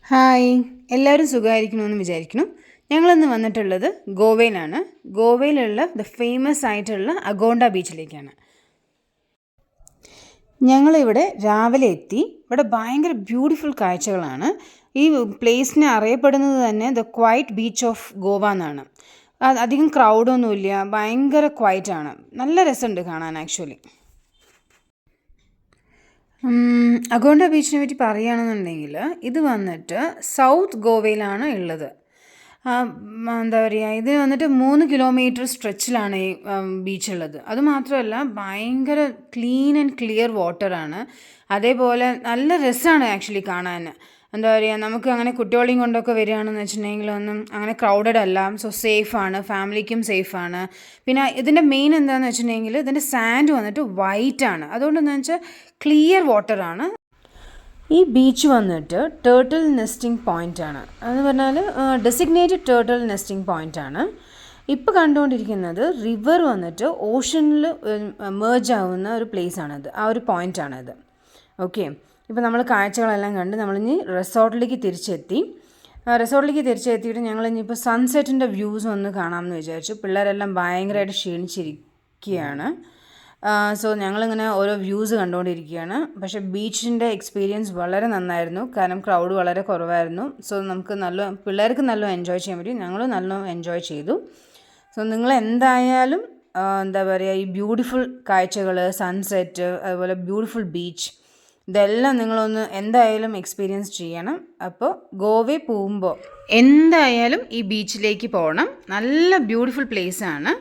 Hi, എല്ലാവരും സുഖമായിരിക്കണമെന്ന് വിചാരിക്കുന്നു. ഞങ്ങളിന്ന് വന്നിട്ടുള്ളത് ഗോവയിലാണ്. ഗോവയിലുള്ള ഫേമസ് ആയിട്ടുള്ള അഗോണ്ട ബീച്ചിലേക്കാണ്. ഞങ്ങളിവിടെ രാവിലെ എത്തി. ഇവിടെ ഭയങ്കര ബ്യൂട്ടിഫുൾ കാഴ്ചകളാണ്. ഈ പ്ലേസിനെ അറിയപ്പെടുന്നത് തന്നെ the quite beach of Goa എന്നാണ്. അധികം ക്രൗഡൊന്നുമില്ല, ഭയങ്കര ക്വൈറ്റാണ്. നല്ല രസമുണ്ട് കാണാൻ ആക്ച്വലി. അഗോണ്ട ബീച്ചിനെ പറ്റി പറയുകയാണെന്നുണ്ടെങ്കിൽ ഇത് വന്നിട്ട് സൗത്ത് ഗോവയിലാണ് ഉള്ളത്. എന്താ പറയുക, ഇത് വന്നിട്ട് 3 കിലോമീറ്റർ സ്ട്രെച്ചിലാണ് ഈ ബീച്ചുള്ളത്. അതുമാത്രമല്ല ഭയങ്കര ക്ലീൻ ആൻഡ് ക്ലിയർ വാട്ടറാണ്. അതേപോലെ നല്ല രസമാണ് ആക്ച്വലി കാണാൻ. എന്താ പറയുക, നമുക്ക് അങ്ങനെ കുട്ടികളെയും കൊണ്ടൊക്കെ വരികയാണെന്ന് വെച്ചിട്ടുണ്ടെങ്കിൽ ഒന്നും അങ്ങനെ ക്രൗഡഡ് അല്ല. സോ സേഫാണ്, ഫാമിലിക്കും സേഫാണ്. പിന്നെ ഇതിൻ്റെ മെയിൻ എന്താണെന്ന് വെച്ചിട്ടുണ്ടെങ്കിൽ ഇതിൻ്റെ സാൻഡ് വന്നിട്ട് വൈറ്റാണ്. അതുകൊണ്ടെന്ന് വെച്ചാൽ ക്ലിയർ വാട്ടറാണ്. ഈ ബീച്ച് വന്നിട്ട് ടേർട്ടിൽ നെസ്റ്റിംഗ് പോയിൻ്റാണ്. എന്ന് പറഞ്ഞാൽ ഡെസിഗ്നേറ്റഡ് ടേർട്ടിൽ നെസ്റ്റിംഗ് പോയിൻ്റാണ്. ഇപ്പോൾ കണ്ടുകൊണ്ടിരിക്കുന്നത് റിവർ വന്നിട്ട് ഓഷനിൽ മേർജ് ആവുന്ന ഒരു പ്ലേസാണിത്, ആ ഒരു പോയിൻ്റാണിത്. ഓക്കെ, ഇപ്പോൾ നമ്മൾ കാഴ്ചകളെല്ലാം കണ്ട് നമ്മളിനി റിസോർട്ടിലേക്ക് തിരിച്ചെത്തിയിട്ട് ഞങ്ങളിനിപ്പോൾ സൺസെറ്റിൻ്റെ വ്യൂസ് ഒന്ന് കാണാമെന്ന് വിചാരിച്ചു. പിള്ളേരെല്ലാം ഭയങ്കരമായിട്ട് ക്ഷീണിച്ചിരിക്കുകയാണ്. സോ ഞങ്ങളിങ്ങനെ ഓരോ വ്യൂസ് കണ്ടുകൊണ്ടിരിക്കുകയാണ്. പക്ഷേ ബീച്ചിൻ്റെ എക്സ്പീരിയൻസ് വളരെ നന്നായിരുന്നു, കാരണം ക്രൗഡ് വളരെ കുറവായിരുന്നു. സോ നമുക്ക് പിള്ളേർക്ക് നല്ല എൻജോയ് ചെയ്യാൻ പറ്റി, ഞങ്ങളും നല്ല എൻജോയ് ചെയ്തു. സോ നിങ്ങൾ എന്തായാലും എന്താ പറയുക, ഈ ബ്യൂട്ടിഫുൾ കാഴ്ചകൾ, സൺസെറ്റ്, അതുപോലെ ബ്യൂട്ടിഫുൾ ബീച്ച്, ഇതെല്ലാം നിങ്ങളൊന്ന് എന്തായാലും എക്സ്പീരിയൻസ് ചെയ്യണം. അപ്പോൾ ഗോവയിൽ പോകുമ്പോൾ എന്തായാലും ഈ ബീച്ചിലേക്ക് പോകണം. നല്ല ബ്യൂട്ടിഫുൾ പ്ലേസാണ്.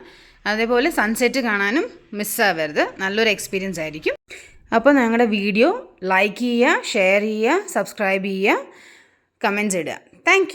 അതേപോലെ സൺസെറ്റ് കാണാനും മിസ്സാവരുത്, നല്ലൊരു എക്സ്പീരിയൻസ് ആയിരിക്കും. അപ്പോൾ ഞങ്ങളുടെ വീഡിയോ ലൈക്ക് ചെയ്യുക, ഷെയർ ചെയ്യുക, സബ്സ്ക്രൈബ് ചെയ്യുക, കമൻറ്റ്സ് ഇടുക. താങ്ക്